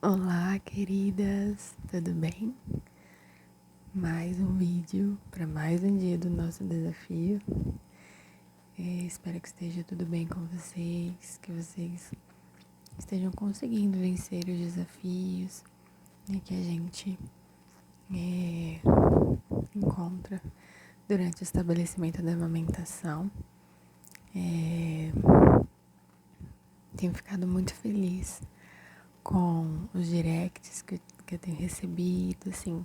Olá, queridas, tudo bem? Mais um vídeo para mais um dia do nosso desafio. Espero que esteja tudo bem com vocês, que vocês estejam conseguindo vencer os desafios, né, que a gente encontra durante o estabelecimento da amamentação. Tenho ficado muito feliz com os directs que eu tenho recebido, assim,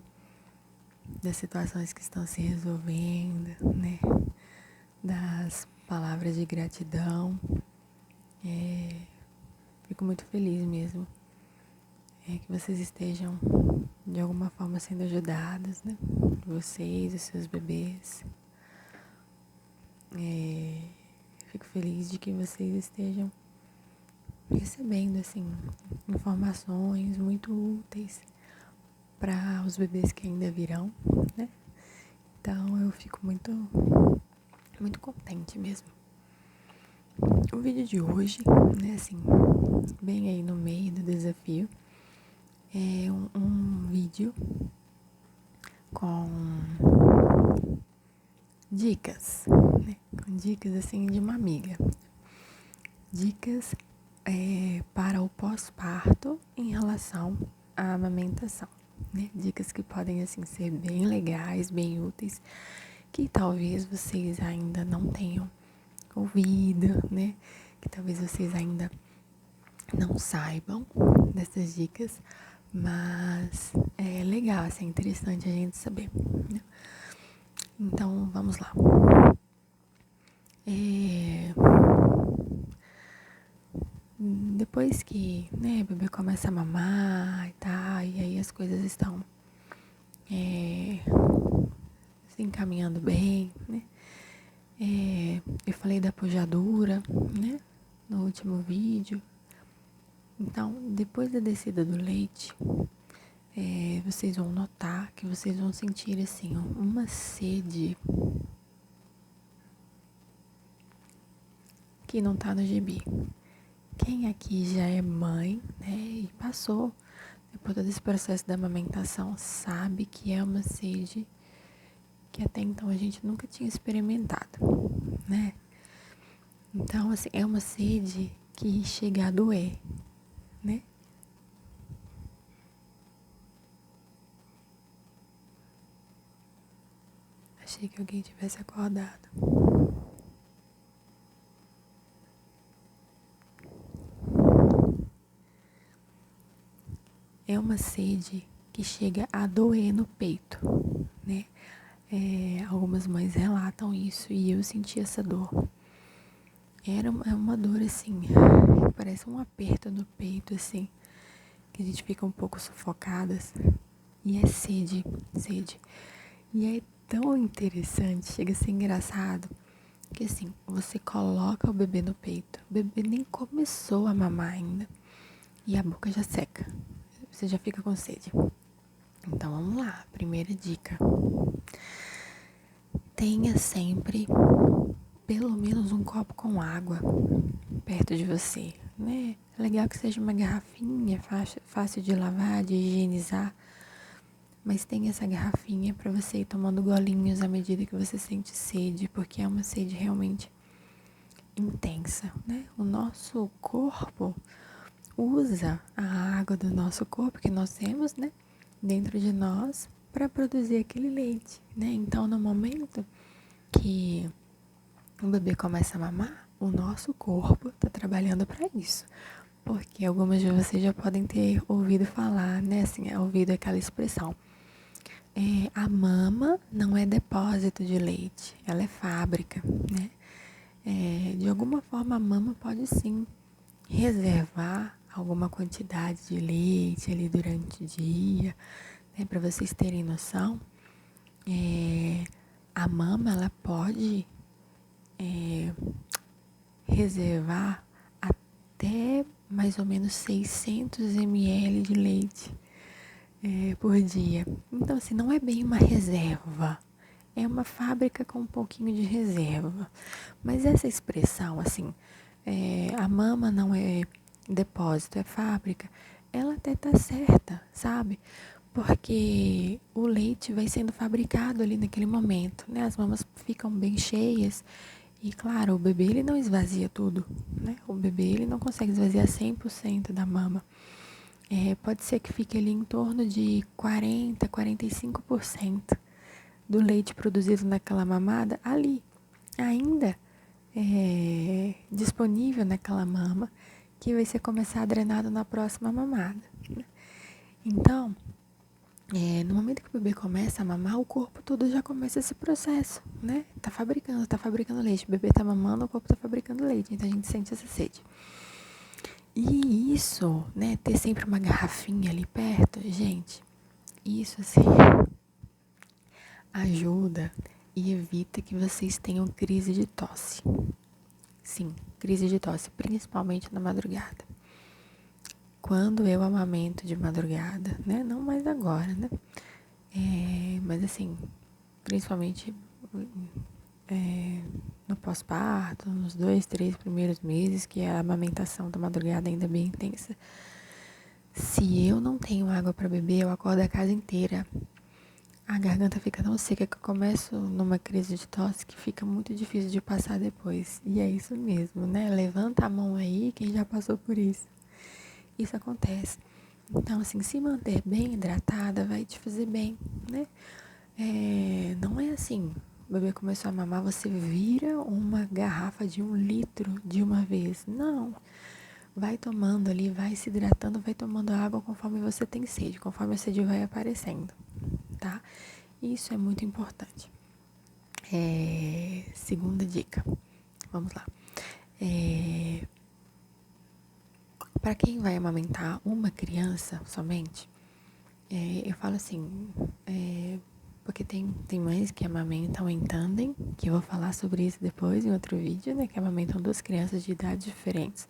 das situações que estão se resolvendo, né? Das palavras de gratidão. Fico muito feliz mesmo que vocês estejam de alguma forma sendo ajudados, né? Vocês e seus bebês. Fico feliz de que vocês estejam recebendo assim informações muito úteis para os bebês que ainda virão, né? Então eu fico muito contente mesmo. O vídeo de hoje, né, assim, bem aí no meio do desafio, é um vídeo com dicas, né? Com dicas assim de uma amiga. Dicas para o pós-parto em relação à amamentação, né? Dicas que podem assim ser bem legais, bem úteis, que talvez vocês ainda não tenham ouvido, né? Que talvez vocês ainda não saibam dessas dicas, mas é legal, assim, é interessante a gente saber, né? Então, vamos lá. Depois que, né, o bebê começa a mamar e tal, e aí as coisas estão se encaminhando bem, né? Eu falei da pujadura, né, no último vídeo. Então, depois da descida do leite, vocês vão notar que vocês vão sentir, assim, uma sede que não tá no gibi. Quem aqui já é mãe, né, e passou por todo esse processo da amamentação, sabe que é uma sede que até então a gente nunca tinha experimentado, né? Então, assim, é uma sede que chega a doer, né? Achei que alguém tivesse acordado. É uma sede que chega a doer no peito, né? Algumas mães relatam isso e eu senti essa dor. É uma dor assim, parece um aperto no peito, assim, que a gente fica um pouco sufocadas. E é sede. E é tão interessante, chega a ser engraçado, que assim, você coloca o bebê no peito, o bebê nem começou a mamar ainda, e a boca já seca, você já fica com sede. Então vamos lá, primeira dica. Tenha sempre pelo menos um copo com água perto de você, né? É legal que seja uma garrafinha, fácil de lavar, de higienizar, mas tem essa garrafinha para você ir tomando golinhos à medida que você sente sede, porque é uma sede realmente intensa, né? O nosso corpo usa a água do nosso corpo que nós temos, né, dentro de nós para produzir aquele leite, né? Então, no momento que o bebê começa a mamar, o nosso corpo está trabalhando para isso. Porque algumas de vocês já podem ter ouvido falar, né, assim, ouvido aquela expressão. A mama não é depósito de leite, ela é fábrica, né? De alguma forma a mama pode sim reservar alguma quantidade de leite ali durante o dia, né? Para vocês terem noção, a mama ela pode reservar até mais ou menos 600 ml de leite por dia. Então, assim, não é bem uma reserva, é uma fábrica com um pouquinho de reserva. Mas essa expressão, assim, a mama não é depósito, é fábrica, ela até tá certa, sabe? Porque o leite vai sendo fabricado ali naquele momento, né? As mamas ficam bem cheias e, claro, o bebê ele não esvazia tudo, né? O bebê ele não consegue esvaziar 100% da mama. Pode ser que fique ali em torno de 40, 45% do leite produzido naquela mamada ali, ainda disponível naquela mama, que vai ser começar a drenado na próxima mamada, né? Então, no momento que o bebê começa a mamar, o corpo todo já começa esse processo, né? Tá fabricando leite. O bebê tá mamando, o corpo tá fabricando leite. Então a gente sente essa sede. E isso, né? Ter sempre uma garrafinha ali perto, gente, isso assim ajuda e evita que vocês tenham crise de tosse. Sim, crise de tosse, principalmente na madrugada. Quando eu amamento de madrugada, né? Não mais agora, né? Mas assim, principalmente no pós-parto, nos 2, 3 primeiros meses, que a amamentação da madrugada ainda é bem intensa. Se eu não tenho água para beber, eu acordo a casa inteira. A garganta fica tão seca que eu começo numa crise de tosse que fica muito difícil de passar depois. E é isso mesmo, né? Levanta a mão aí quem já passou por isso. Isso acontece. Então, assim, se manter bem hidratada vai te fazer bem, né? Não é assim, o bebê começou a mamar, você vira uma garrafa de 1 litro de uma vez. Não. Vai tomando ali, vai se hidratando, vai tomando água conforme você tem sede, conforme a sede vai aparecendo, tá? Isso é muito importante. Segunda dica, vamos lá. Para quem vai amamentar uma criança somente, eu falo assim, porque tem mães que amamentam em tandem, que eu vou falar sobre isso depois em outro vídeo, né? Que amamentam 2 crianças de idades diferentes.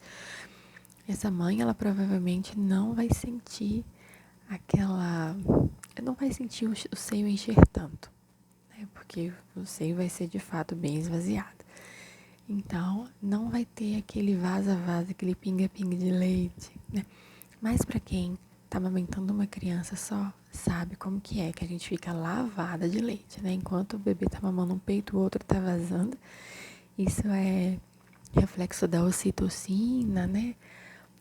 Essa mãe, ela provavelmente não vai sentir não vai sentir o seio encher tanto, né? Porque o seio vai ser de fato bem esvaziado. Então, não vai ter aquele vaza-vaza, aquele pinga-pinga de leite, né? Mas para quem tá amamentando uma criança só, sabe como que é, que a gente fica lavada de leite, né? Enquanto o bebê tá mamando um peito, o outro tá vazando. Isso é reflexo da ocitocina, né?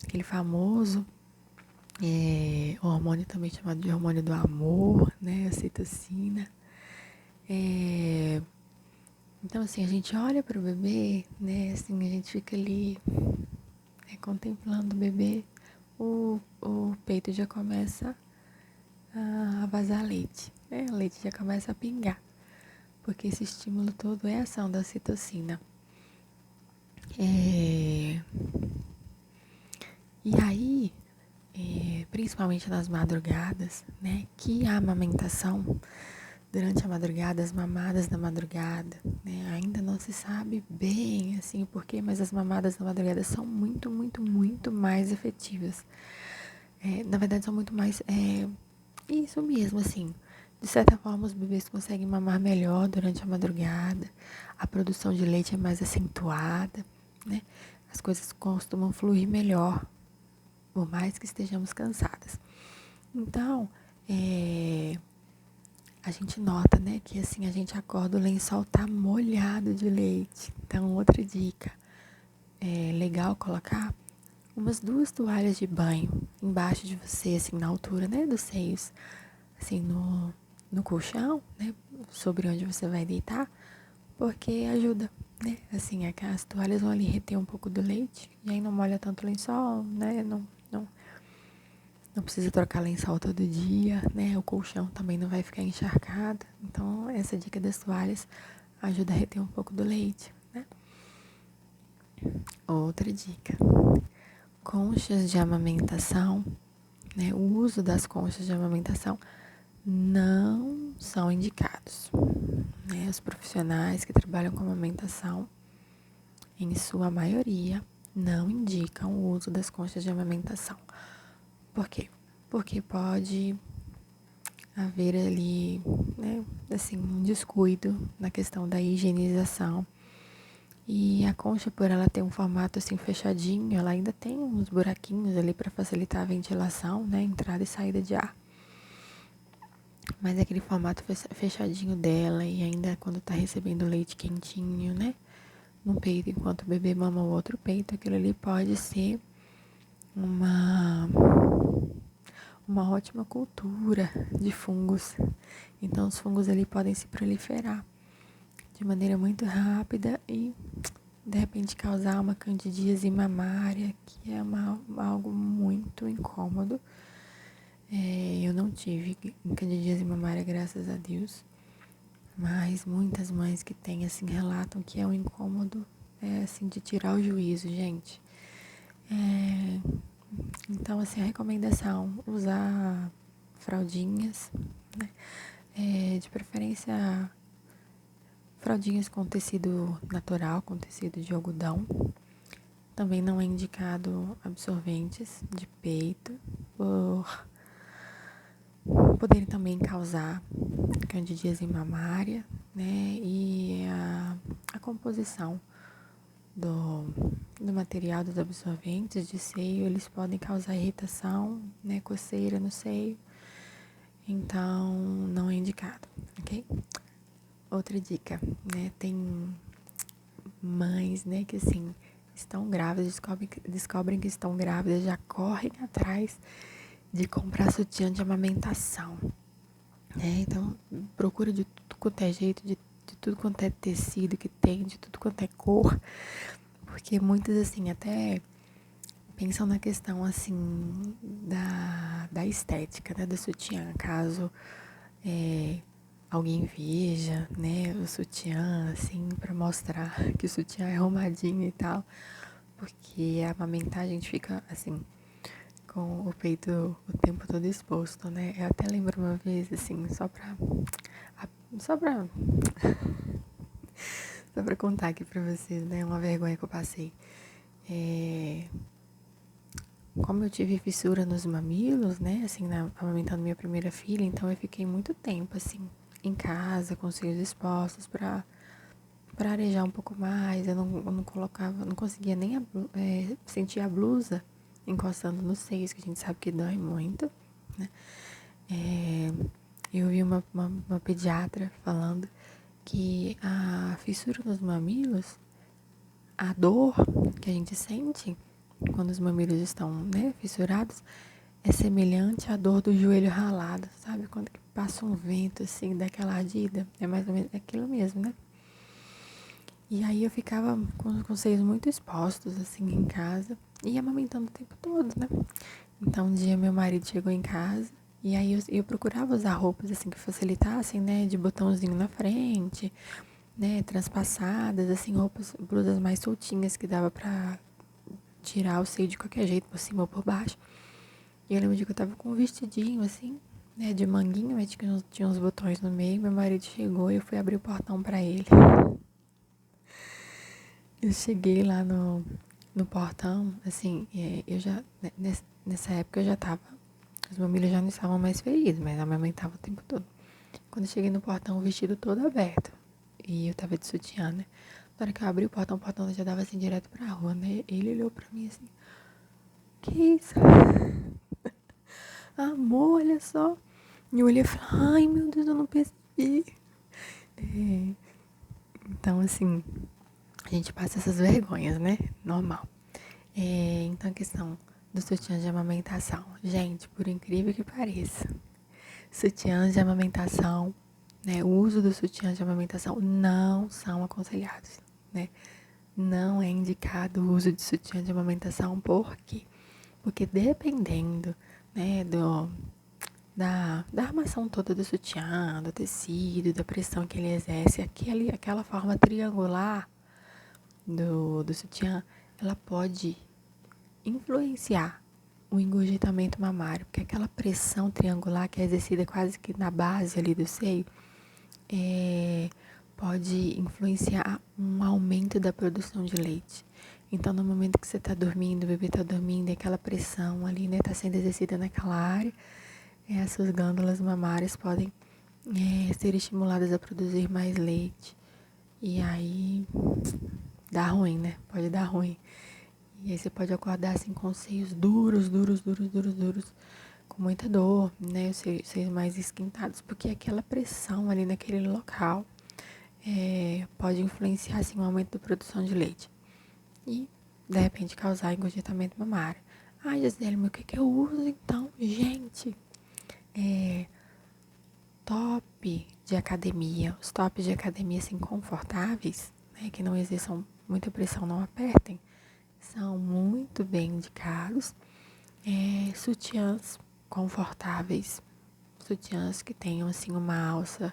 Aquele famoso hormônio também chamado de hormônio do amor, né? Ocitocina. Então, assim, a gente olha pro bebê, né? Assim, a gente fica ali contemplando o bebê, o peito já começa a vazar leite, né? O leite já começa a pingar, porque esse estímulo todo é a ação da ocitocina. E aí, principalmente nas madrugadas, né? Que a amamentação durante a madrugada, as mamadas da madrugada, né? Ainda não se sabe bem, assim, o porquê, mas as mamadas da madrugada são muito, muito, muito mais efetivas. Na verdade, são muito mais... isso mesmo, assim. De certa forma, os bebês conseguem mamar melhor durante a madrugada. A produção de leite é mais acentuada, né? As coisas costumam fluir melhor, por mais que estejamos cansadas. Então, a gente nota, né, que assim, a gente acorda, o lençol tá molhado de leite. Então, outra dica, é legal colocar umas 2 toalhas de banho embaixo de você, assim, na altura, né, dos seios, assim, no colchão, né, sobre onde você vai deitar, porque ajuda, né, assim, as toalhas vão ali reter um pouco do leite, e aí não molha tanto o lençol, né, não precisa trocar lençol todo dia, né? O colchão também não vai ficar encharcado. Então, essa dica das toalhas ajuda a reter um pouco do leite, né? Outra dica. Conchas de amamentação, né? O uso das conchas de amamentação não são indicados, né? Os profissionais que trabalham com amamentação, em sua maioria, não indicam o uso das conchas de amamentação. Por quê? Porque pode haver ali, né, assim, um descuido na questão da higienização E a concha, por ela ter um formato assim fechadinho, ela ainda tem uns buraquinhos ali para facilitar a ventilação, né? Entrada e saída de ar. Mas aquele formato fechadinho dela, e ainda quando tá recebendo leite quentinho, né? No peito, enquanto o bebê mama o outro peito, aquilo ali pode ser uma ótima cultura de fungos. Então os fungos ali podem se proliferar de maneira muito rápida e de repente causar uma candidíase mamária, que é algo muito incômodo. Eu não tive candidíase mamária, graças a Deus, mas muitas mães que têm assim relatam que é um incômodo assim de tirar o juízo, gente. Então assim, a recomendação: usar fraldinhas, né? De preferência fraldinhas com tecido natural, com tecido de algodão. Também não é indicado absorventes de peito, por poderem também causar candidíase mamária, né? E a composição do material dos absorventes de seio, eles podem causar irritação, né? Coceira no seio. Então, não é indicado, ok? Outra dica, né? Tem mães, né, que assim, estão grávidas, descobrem que estão grávidas, já correm atrás de comprar sutiã de amamentação, né? Então, procura de tudo quanto é jeito, de tudo quanto é tecido que tem, de tudo quanto é cor, porque muitas, assim, até pensam na questão, assim, da estética, né, do sutiã, caso alguém veja, né, o sutiã, assim, pra mostrar que o sutiã é arrumadinho e tal, porque amamentar a gente fica, assim, com o peito o tempo todo exposto, né? Eu até lembro uma vez, assim, só pra, só pra contar aqui pra vocês, né, uma vergonha que eu passei. Como eu tive fissura nos mamilos, né, assim, amamentando minha primeira filha, então eu fiquei muito tempo, assim, em casa, com os seios expostos pra arejar um pouco mais. Eu não colocava, não conseguia nem sentir a blusa encostando nos seios, que a gente sabe que dói muito, né? Eu vi uma pediatra falando que a fissura nos mamilos, a dor que a gente sente quando os mamilos estão, né, fissurados, é semelhante à dor do joelho ralado, sabe? Quando que passa um vento, assim, daquela ardida, é mais ou menos aquilo mesmo, né? E aí eu ficava com os seios muito expostos, assim, em casa, e amamentando o tempo todo, né? Então um dia meu marido chegou em casa, e aí eu procurava usar roupas, assim, que facilitassem, né? De botãozinho na frente, né? Transpassadas, assim, roupas, blusas mais soltinhas, que dava pra tirar o seio de qualquer jeito, por cima ou por baixo. E eu lembro de que eu tava com um vestidinho, assim, né? De manguinha, mas tinha uns botões no meio. Meu marido chegou e eu fui abrir o portão pra ele. Eu cheguei lá no portão, assim, eu já, nessa época eu já tava, os mamilos já não estavam mais feridos, mas a minha mãe tava o tempo todo. Quando eu cheguei no portão, o vestido todo aberto, e eu tava de sutiã, né? Na hora que eu abri o portão já dava assim, direto pra rua, né? Ele olhou pra mim assim, que isso? Amor, olha só. E eu olhei e falei, ai meu Deus, eu não percebi. Então, assim, a gente passa essas vergonhas, né? Normal. Então, a questão do sutiã de amamentação. Gente, por incrível que pareça, sutiãs de amamentação, né? O uso do sutiã de amamentação não são aconselhados, né? Não é indicado o uso de sutiã de amamentação. Por quê? Porque dependendo, né, da armação toda do sutiã, do tecido, da pressão que ele exerce, aquela forma triangular do sutiã, ela pode influenciar o engurgitamento mamário, porque aquela pressão triangular que é exercida quase que na base ali do seio, pode influenciar um aumento da produção de leite. Então, no momento que você está dormindo, o bebê está dormindo, e aquela pressão ali, né, está sendo exercida naquela área, essas glândulas mamárias podem ser estimuladas a produzir mais leite. E aí dá ruim, né? Pode dar ruim. E aí você pode acordar assim com os seios duros, com muita dor, né? Os seios mais esquentados, porque aquela pressão ali naquele local pode influenciar assim o aumento da produção de leite e de repente causar engurgitamento mamário. Ai, Gisele, mas o que eu uso então? Gente, top de academia, os tops de academia assim confortáveis, né, que não exerçam muita pressão, não apertem, são muito bem indicados. Sutiãs confortáveis, sutiãs que tenham assim uma alça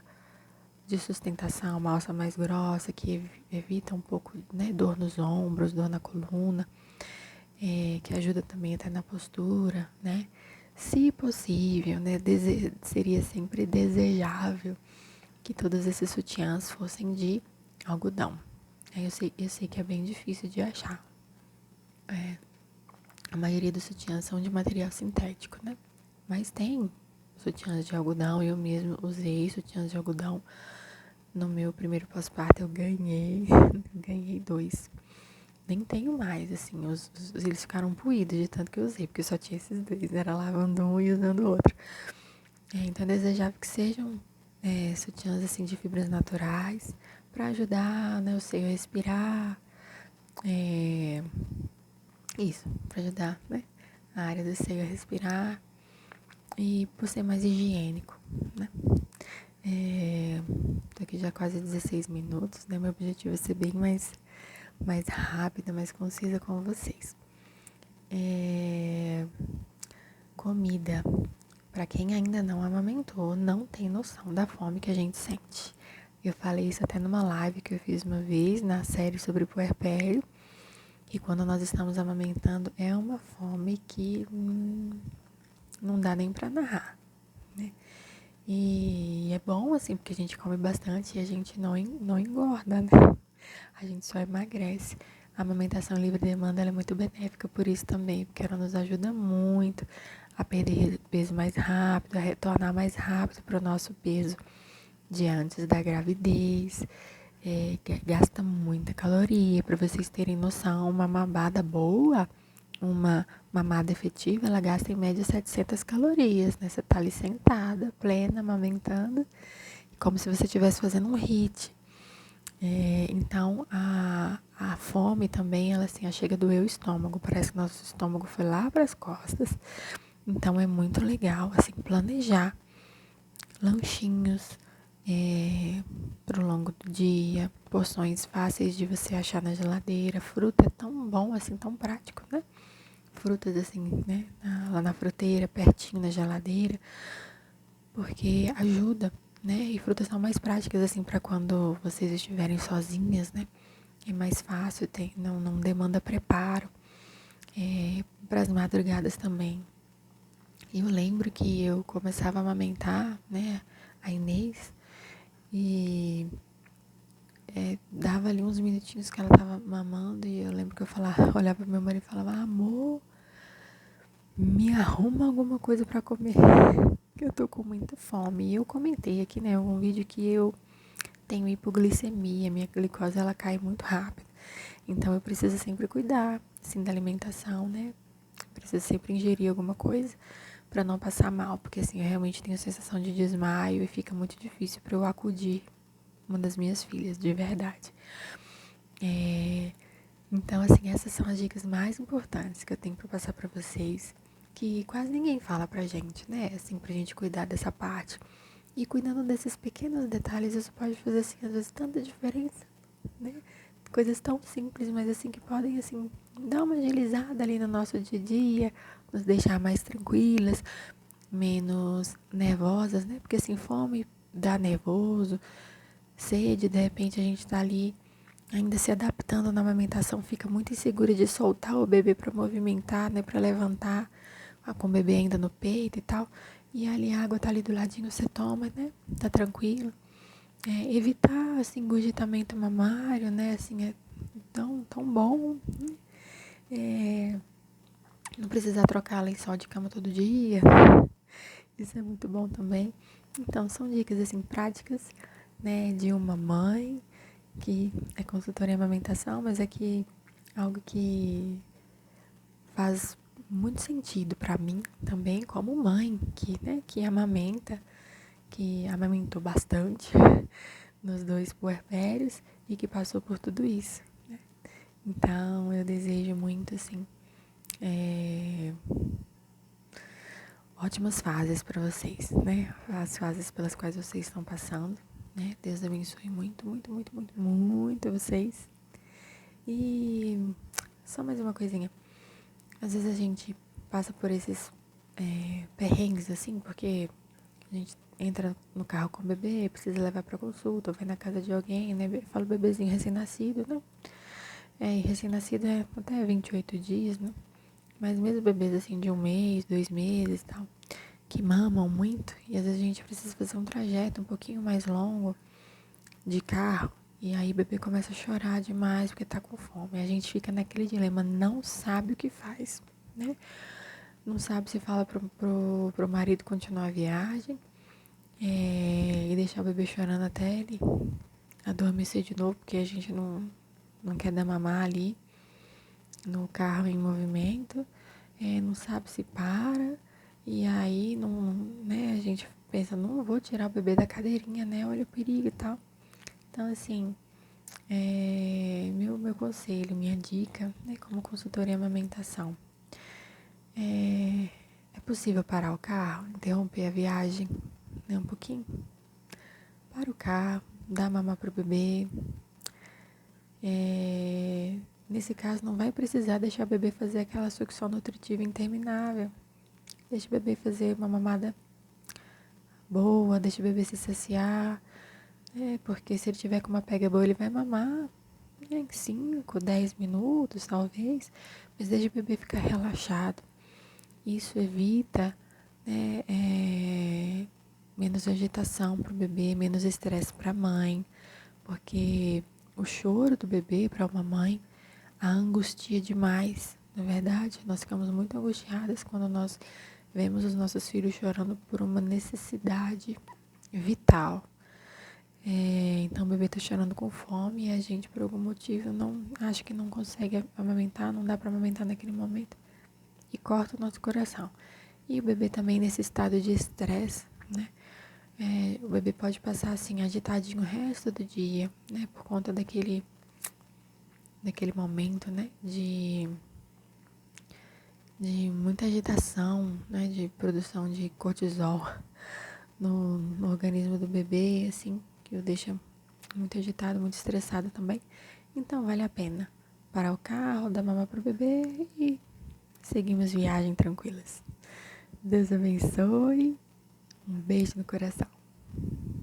de sustentação, uma alça mais grossa, que evita um pouco, né, dor nos ombros, dor na coluna, que ajuda também até na postura, né? Se possível, né, seria sempre desejável que todos esses sutiãs fossem de algodão. Eu sei que é bem difícil de achar. A maioria dos sutiãs são de material sintético, né? Mas tem sutiãs de algodão, eu mesmo usei sutiãs de algodão. No meu primeiro pós-parto eu ganhei 2. Nem tenho mais, assim, eles ficaram puídos de tanto que eu usei, porque eu só tinha esses 2, era lavando um e usando o outro. Então é desejável que sejam sutiãs, assim, de fibras naturais, pra ajudar, né, o seio a respirar, isso, pra ajudar, né, a área do seio a respirar e por ser mais higiênico, né. Tô aqui já quase 16 minutos, né, meu objetivo é ser bem mais rápida, mais concisa com vocês. Comida. Pra quem ainda não amamentou, não tem noção da fome que a gente sente. Eu falei isso até numa live que eu fiz uma vez na série sobre puerpério. E quando nós estamos amamentando, é uma fome que não dá nem pra narrar, né? E é bom, assim, porque a gente come bastante e a gente não engorda, né? A gente só emagrece. A amamentação livre demanda ela é muito benéfica por isso também, porque ela nos ajuda muito a perder peso mais rápido, a retornar mais rápido para o nosso peso de antes da gravidez. Gasta muita caloria, para vocês terem noção. Uma mamada boa, uma mamada efetiva, ela gasta em média 700 calorias, né? Você tá ali sentada, plena, amamentando, como se você estivesse fazendo um HIIT. Então, a fome também, ela assim, chega a doer o estômago. Parece que nosso estômago foi lá para as costas. Então, é muito legal, assim, planejar lanchinhos pro longo do dia, porções fáceis de você achar na geladeira. Fruta é tão bom, assim, tão prático, né? Frutas, assim, né? Lá na fruteira, pertinho na geladeira, porque ajuda, né? E frutas são mais práticas, assim, para quando vocês estiverem sozinhas, né? É mais fácil, não demanda preparo. Para as madrugadas também. Eu lembro que eu começava a amamentar, né? A Inês. E dava ali uns minutinhos que ela tava mamando. E eu lembro que eu falava, olhava pro meu marido e falava: amor, me arruma alguma coisa pra comer, que eu tô com muita fome. E eu comentei aqui, né, um vídeo que eu tenho hipoglicemia, minha glicose ela cai muito rápido. Então eu preciso sempre cuidar, assim, da alimentação, né? Preciso sempre ingerir alguma coisa pra não passar mal, porque assim, eu realmente tenho sensação de desmaio e fica muito difícil pra eu acudir uma das minhas filhas, de verdade. Então, assim, essas são as dicas mais importantes que eu tenho pra passar pra vocês, que quase ninguém fala pra gente, né? Assim, pra gente cuidar dessa parte. E cuidando desses pequenos detalhes, isso pode fazer, assim, às vezes tanta diferença, né? Coisas tão simples, mas assim, que podem, assim, dar uma agilizada ali no nosso dia a dia, nos deixar mais tranquilas, menos nervosas, né? Porque, assim, fome dá nervoso, sede, de repente a gente tá ali ainda se adaptando na amamentação, fica muito insegura de soltar o bebê para movimentar, né, para levantar, com o bebê ainda no peito e tal. E ali a água tá ali do ladinho, você toma, né, tá tranquilo. Evitar, assim, engurgitamento mamário, né, assim, é tão bom, né? Não precisar trocar lençol de cama todo dia, isso é muito bom também. Então, são dicas, assim, práticas, né, de uma mãe que é consultora em amamentação, mas é que algo que faz muito sentido pra mim também, como mãe, que amamenta, que amamentou bastante nos 2 puerpérios e que passou por tudo isso, né? Então, eu desejo muito, assim, ótimas fases para vocês, né? As fases pelas quais vocês estão passando, né? Deus abençoe muito, muito, muito, muito, muito vocês. E só mais uma coisinha. Às vezes a gente passa por esses perrengues, assim, porque a gente entra no carro com o bebê, precisa levar pra consulta, ou vai na casa de alguém, né? Eu falo bebezinho recém-nascido, né? E recém-nascido é até 28 dias, né? Mas mesmo bebês assim de 1 mês, 2 meses e tal, que mamam muito, e às vezes a gente precisa fazer um trajeto um pouquinho mais longo de carro, e aí o bebê começa a chorar demais porque tá com fome. E a gente fica naquele dilema, não sabe o que faz, né? Não sabe se fala pro marido continuar a viagem e deixar o bebê chorando até ele adormecer de novo, porque a gente não quer dar mamar ali no carro em movimento, não sabe se para, e aí não, né, a gente pensa, não vou tirar o bebê da cadeirinha, né? Olha o perigo e tal. Então, assim, meu conselho, minha dica, né, como consultora em amamentação, é possível parar o carro, interromper a viagem, né, um pouquinho? Para o carro, dá mamar pro bebê. Nesse caso, não vai precisar deixar o bebê fazer aquela sucção nutritiva interminável. Deixa o bebê fazer uma mamada boa, deixa o bebê se saciar. Porque se ele tiver com uma pega boa, ele vai mamar em 5, 10 minutos, talvez. Mas deixa o bebê ficar relaxado. Isso evita, né, menos agitação para o bebê, menos estresse para a mãe. Porque o choro do bebê para uma mãe a angustia demais, na verdade. Nós ficamos muito angustiadas quando nós vemos os nossos filhos chorando por uma necessidade vital. Então o bebê está chorando com fome e a gente, por algum motivo, não acha que não consegue amamentar, não dá para amamentar naquele momento e corta o nosso coração. E o bebê também nesse estado de estresse, né? O bebê pode passar assim agitadinho o resto do dia, né? Por conta daquele momento, né? De muita agitação, né? De produção de cortisol no organismo do bebê, assim, que o deixa muito agitado, muito estressado também. Então vale a pena parar o carro, dar mamar pro bebê e seguimos viagem tranquilas. Deus abençoe. Um beijo no coração.